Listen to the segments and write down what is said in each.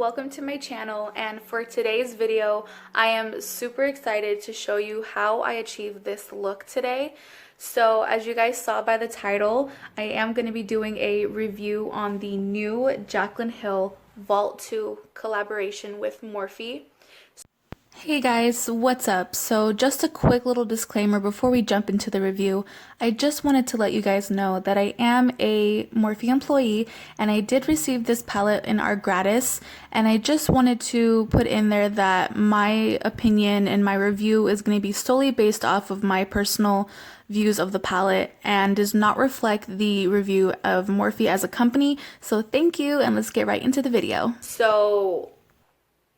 welcome to my channel, and for today's video I am super excited to show you how I achieved this look today. So as you guys saw by the title, I am going to be doing a review on the new Jaclyn Hill Vol.2 collaboration with Morphe. Hey guys, what's up? So just a quick little disclaimer before we jump into the review. I just wanted to let you guys know that I am a Morphe employee and I did receive this palette in our gratis, and I just wanted to put in there that my opinion and my review is going to be solely based off of my personal views of the palette and does not reflect the review of Morphe as a company. So thank you, and let's get right into the video. So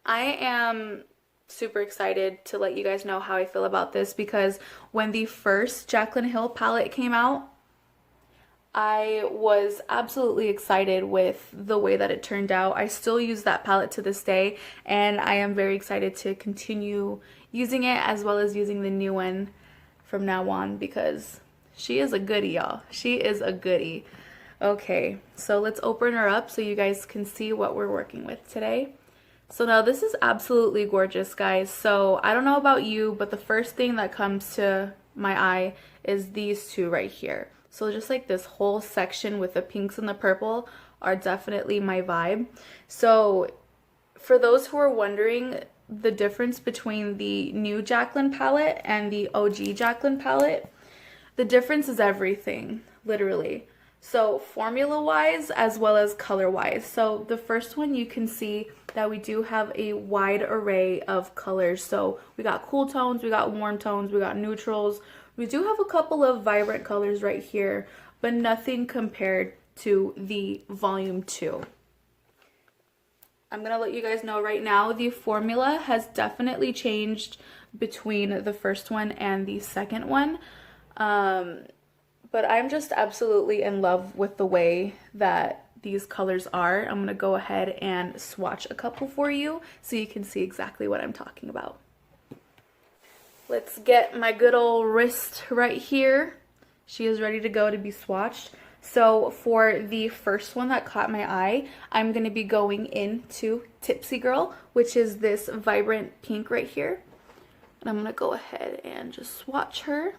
I am super excited to let you guys know how I feel about this, because when the first Jaclyn Hill palette came out, I was absolutely excited with the way that it turned out. I still use that palette to this day, and I am very excited to continue using it as well as using the new one from now on, because she is a goodie, y'all. She is a goodie. Okay, so let's open her up so you guys can see what we're working with today. So now this is absolutely gorgeous, guys. So I don't know about you, but the first thing that comes to my eye is these two right here. So just like this whole section with the pinks and the purple are definitely my vibe. So for those who are wondering the difference between the new Jaclyn palette and the OG Jaclyn palette, the difference is everything, literally. So formula-wise as well as color-wise. So the first one, you can see that we do have a wide array of colors. So we got cool tones, we got warm tones, we got neutrals. We do have a couple of vibrant colors right here, but nothing compared to the Volume 2. I'm going to let you guys know right now, the formula has definitely changed between the first one and the second one. But I'm just absolutely in love with the way that these colors are. I'm going to go ahead and swatch a couple for you so you can see exactly what I'm talking about. Let's get my good old wrist right here. She is ready to go to be swatched. So for the first one that caught my eye, I'm going to be going into Tipsy Girl, which is this vibrant pink right here. And I'm going to go ahead and just swatch her.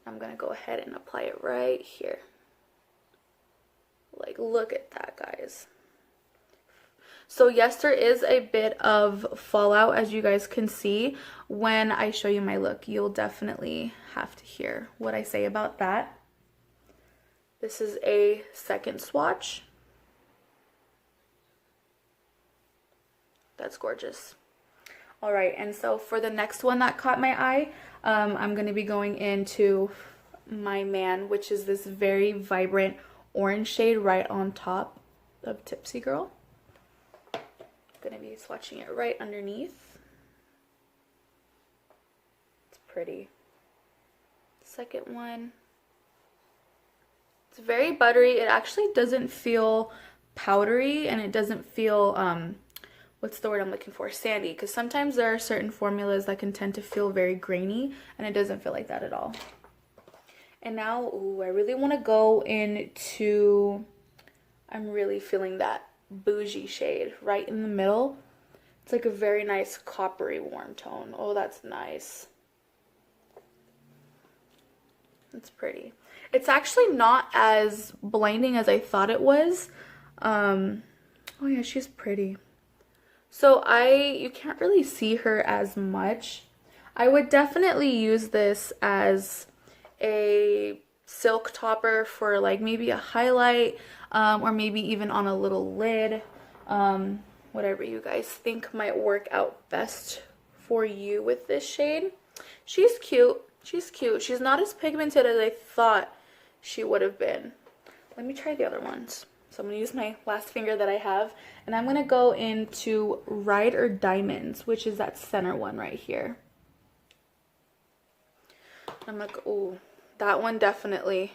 I'm going to go ahead and apply it right here. Like, look at that, guys. So yes, there is a bit of fallout, as you guys can see. When I show you my look, you'll definitely have to hear what I say about that. This is a second swatch. That's gorgeous. All right, and so for the next one that caught my eye, I'm going to be going into My Man, which is this very vibrant orange shade right on top of Tipsy Girl. I'm going to be swatching it right underneath. It's pretty. Second one. It's very buttery. It actually doesn't feel powdery, and it doesn't feel what's the word I'm looking for? Sandy. Because sometimes there are certain formulas that can tend to feel very grainy, and it doesn't feel like that at all. And now, ooh, I really want to go into, I'm really feeling that bougie shade right in the middle. It's like a very nice coppery warm tone. Oh, that's nice. It's pretty. It's actually not as blinding as I thought it was. Oh yeah, she's pretty. So you can't really see her as much. I would definitely use this as a silk topper for like maybe a highlight, or maybe even on a little lid. Whatever you guys think might work out best for you with this shade. She's cute. She's cute. She's not as pigmented as I thought she would have been. Let me try the other ones. So I'm going to use my last finger that I have, and I'm going to go into Ride or Diamonds, which is that center one right here. I'm like, oh, that one definitely,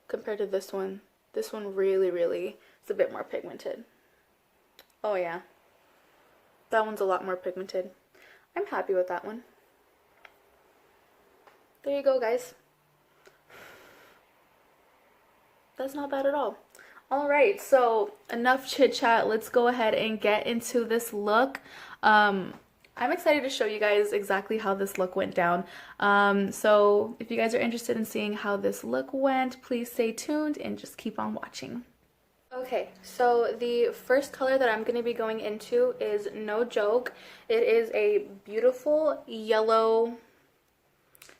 compared to this one really is a bit more pigmented. Oh yeah, that one's a lot more pigmented. I'm happy with that one. There you go, guys. That's not bad at all. All right, so enough chit chat. Let's go ahead and get into this look. I'm excited to show you guys exactly how this look went down. So if you guys are interested in seeing how this look went, please stay tuned and just keep on watching. Okay, so the first color that I'm going to be going into is No Joke. It is a beautiful yellow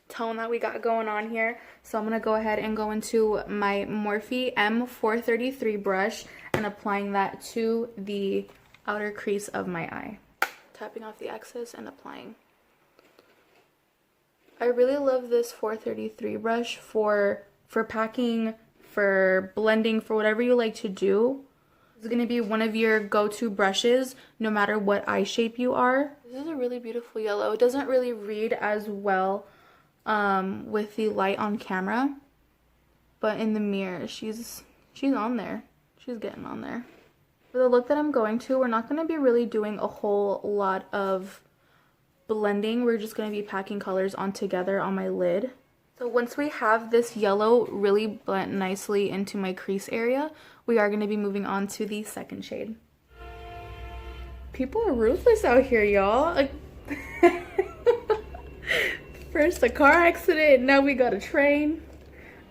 tone that we got going on here. So I'm going to go ahead and go into my Morphe M433 brush and applying that to the outer crease of my eye. Tapping off the excess and applying. I really love this 433 brush for packing, for blending, for whatever you like to do. It's going to be one of your go-to brushes no matter what eye shape you are. This is a really beautiful yellow. It doesn't really read as well with the light on camera, but in the mirror she's on there. She's getting on there. For the look that I'm going to, we're not going to be really doing a whole lot of blending. We're just going to be packing colors on together on my lid. So once we have this yellow really blend nicely into my crease area, we are going to be moving on to the second shade. People are ruthless out here, y'all. First a car accident, now we got a train.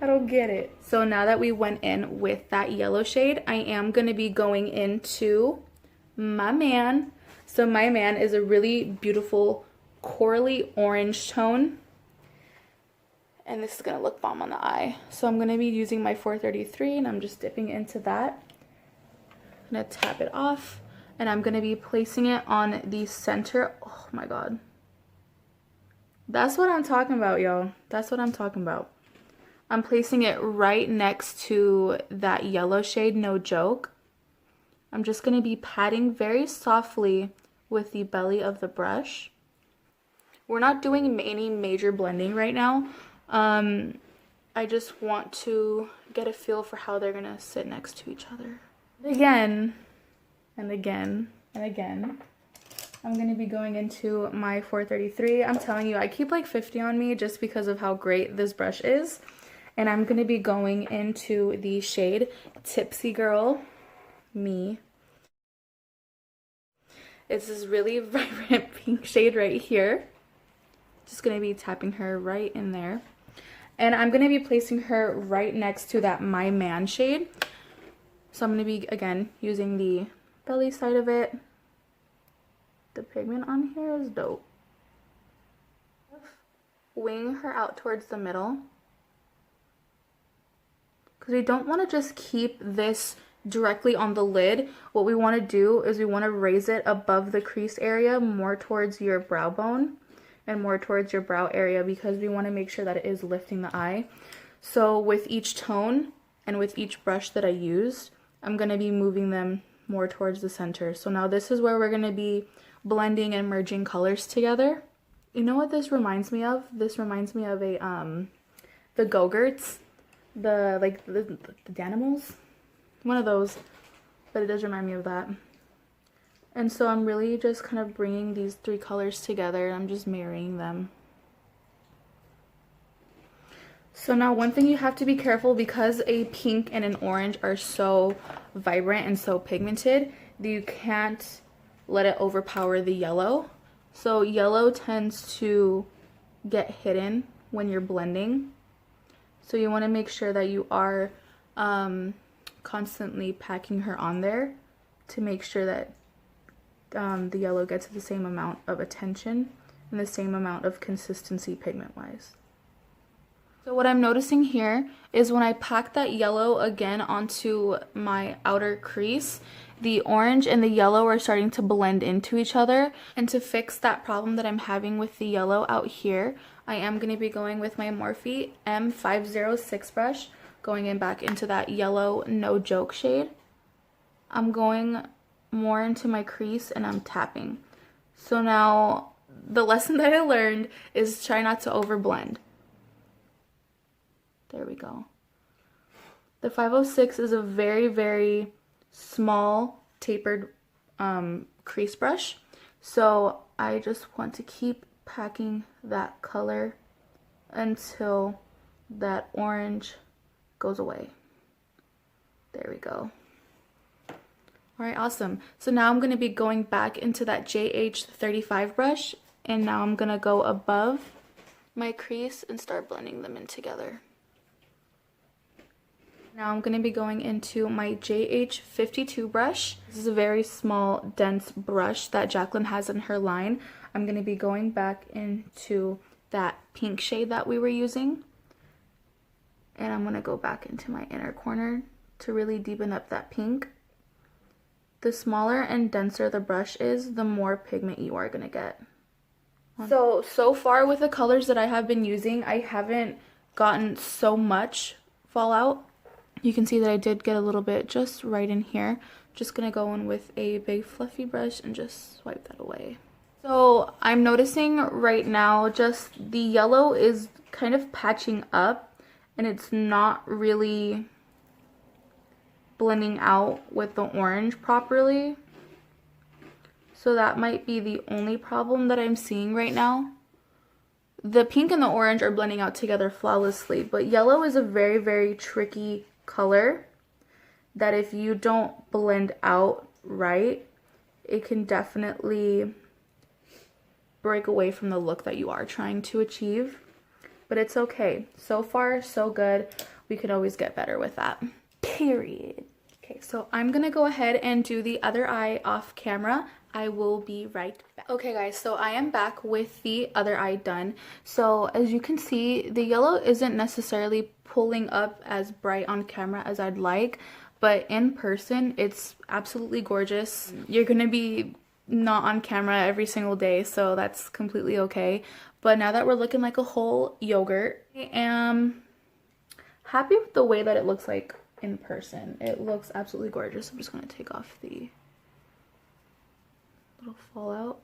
I don't get it. So now that we went in with that yellow shade, I am going to be going into My Man. So My Man is a really beautiful corally orange tone. And this is going to look bomb on the eye. So I'm going to be using my 433 and I'm just dipping into that. I'm going to tap it off and I'm going to be placing it on the center. Oh my god. That's what I'm talking about, y'all. That's what I'm talking about. I'm placing it right next to that yellow shade, No Joke. I'm just going to be patting very softly with the belly of the brush. We're not doing any major blending right now. I just want to get a feel for how they're going to sit next to each other. Again, and again, and again. I'm going to be going into my 433. I'm telling you, I keep like 50 on me just because of how great this brush is. And I'm going to be going into the shade Tipsy Girl Me. It's this really vibrant pink shade right here. Just going to be tapping her right in there. And I'm going to be placing her right next to that My Man shade. So I'm going to be, again, using the belly side of it. The pigment on here is dope. Wing her out towards the middle. Because we don't want to just keep this directly on the lid. What we want to do is we want to raise it above the crease area, more towards your brow bone and more towards your brow area, because we want to make sure that it is lifting the eye. So with each tone and with each brush that I used, I'm going to be moving them more towards the center. So now this is where we're going to be blending and merging colors together. You know what this reminds me of? This reminds me of a the Go-Gurts, the Danimals, one of those, but it does remind me of that. And so I'm really just kind of bringing these three colors together. I'm just marrying them. So now one thing you have to be careful, because a pink and an orange are so vibrant and so pigmented, that you can't let it overpower the yellow. So yellow tends to get hidden when you're blending. So you want to make sure that you are constantly packing her on there to make sure that the yellow gets the same amount of attention and the same amount of consistency pigment-wise. So what I'm noticing here is when I pack that yellow again onto my outer crease, the orange and the yellow are starting to blend into each other. And to fix that problem that I'm having with the yellow out here, I am going to be going with my Morphe M506 brush, going in back into that yellow No Joke shade. I'm going more into my crease and I'm tapping. So now the lesson that I learned is try not to overblend. There we go. The 506 is a very, very small tapered crease brush. So I just want to keep packing that color until that orange goes away. There we go. All right, awesome. So now I'm going to be going back into that JH35 brush, and now I'm going to go above my crease and start blending them in together. Now I'm going to be going into my JH52 brush. This is a very small, dense brush that Jaclyn has in her line. I'm going to be going back into that pink shade that we were using. And I'm going to go back into my inner corner to really deepen up that pink. The smaller and denser the brush is, the more pigment you are going to get. So far with the colors that I have been using, I haven't gotten so much fallout. You can see that I did get a little bit just right in here. Just going to go in with a big fluffy brush and just swipe that away. So I'm noticing right now just the yellow is kind of patching up and it's not really blending out with the orange properly. So that might be the only problem that I'm seeing right now. The pink and the orange are blending out together flawlessly, but yellow is a very, very tricky color that if you don't blend out right, it can definitely break away from the look that you are trying to achieve. But it's okay. So far, so good. We could always get better with that. Period. Okay, so I'm gonna go ahead and do the other eye off camera. I will be right back. Okay guys, so I am back with the other eye done. So as you can see, the yellow isn't necessarily pulling up as bright on camera as I'd like, but in person, it's absolutely gorgeous. You're gonna be not on camera every single day, so that's completely okay. But now that we're looking like a whole yogurt, I am happy with the way that it looks like in person. It looks absolutely gorgeous. I'm just going to take off the little fallout.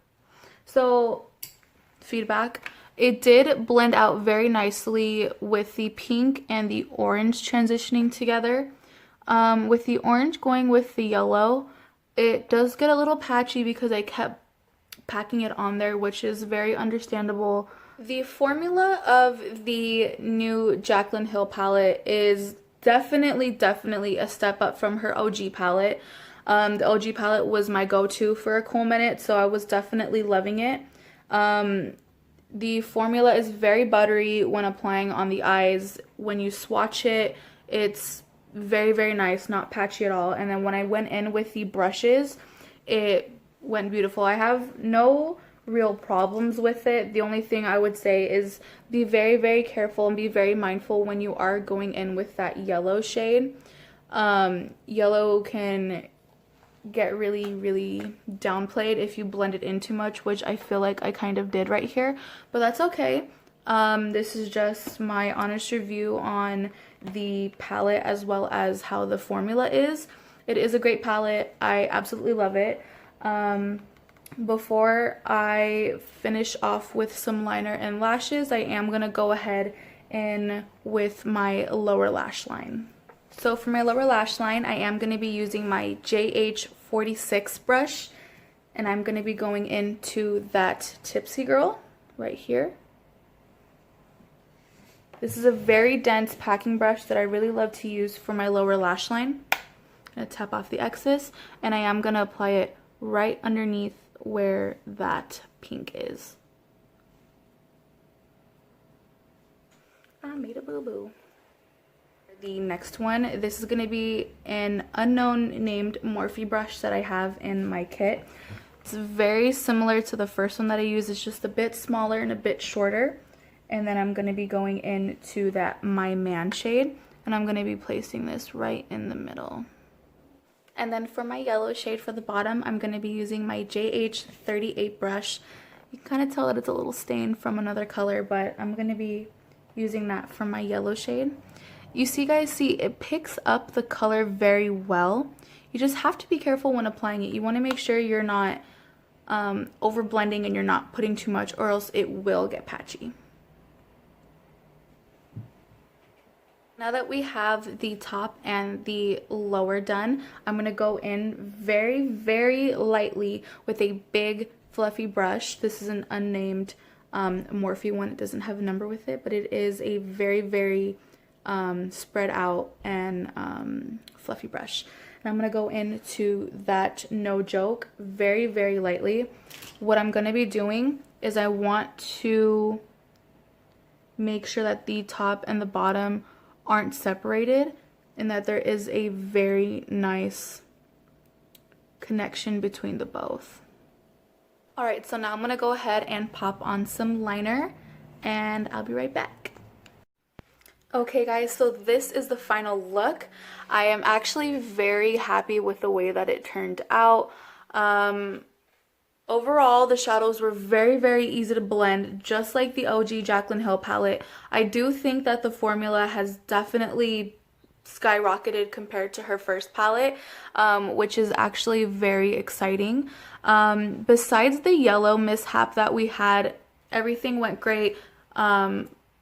So feedback, it did blend out very nicely with the pink and the orange transitioning together. With the orange going with the yellow, it does get a little patchy because I kept packing it on there, which is very understandable. The formula of the new Jaclyn Hill palette is definitely a step up from her OG palette. The OG palette was my go-to for a cool minute, so I was definitely loving it. The formula is very buttery when applying on the eyes. When you swatch it, it's very nice, not patchy at all. And then when I went in with the brushes, it went beautiful. I have no real problems with it. The only thing I would say is be very careful and be very mindful when you are going in with that yellow shade. Yellow can get really downplayed if you blend it in too much, which I feel like I kind of did right here, but that's okay. This is just my honest review on the palette as well as how the formula is. It is a great palette. I absolutely love it. Before I finish off with some liner and lashes, I am going to go ahead and with my lower lash line. So for my lower lash line, I am going to be using my JH46 brush, and I'm going to be going into that Tipsy Girl right here. This is a very dense packing brush that I really love to use for my lower lash line. I'm going to tap off the excess, and I am going to apply it right underneath where that pink is. I made a boo-boo. The next one, this is going to be an unknown named Morphe brush that I have in my kit. It's very similar to the first one that I used. It's just a bit smaller and a bit shorter. And then I'm going to be going into that My Man shade, and I'm going to be placing this right in the middle. And then for my yellow shade for the bottom, I'm going to be using my JH38 brush. You can kind of tell that it's a little stained from another color, but I'm going to be using that for my yellow shade. You see, guys, see, it picks up the color very well. You just have to be careful when applying it. You want to make sure you're not over blending and you're not putting too much, or else it will get patchy. Now that we have the top and the lower done, I'm going to go in very lightly with a big fluffy brush. This is an unnamed Morphe one. It doesn't have a number with it, but it is a very spread out and fluffy brush. And I'm going to go into that No Joke very, very lightly. What I'm going to be doing is I want to make sure that the top and the bottom aren't separated and that there is a very nice connection between the both. Alright, so now I'm going to go ahead and pop on some liner and I'll be right back. Okay guys, so this is the final look. I am actually very happy with the way that it turned out. Overall, the shadows were very, very easy to blend, just like the OG Jaclyn Hill palette. I do think that the formula has definitely skyrocketed compared to her first palette, which is actually very exciting. Besides the yellow mishap that we had, everything went great.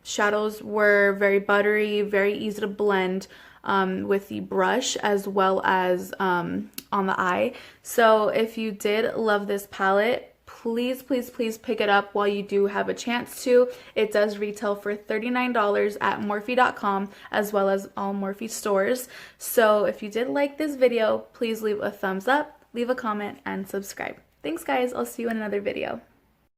Shadows were very buttery, very easy to blend with the brush as well as on the eye. So if you did love this palette, please, please, please pick it up while you do have a chance to. It does retail for $39 at Morphe.com as well as all Morphe stores. So if you did like this video, please leave a thumbs up, leave a comment, and subscribe. Thanks guys, I'll see you in another video.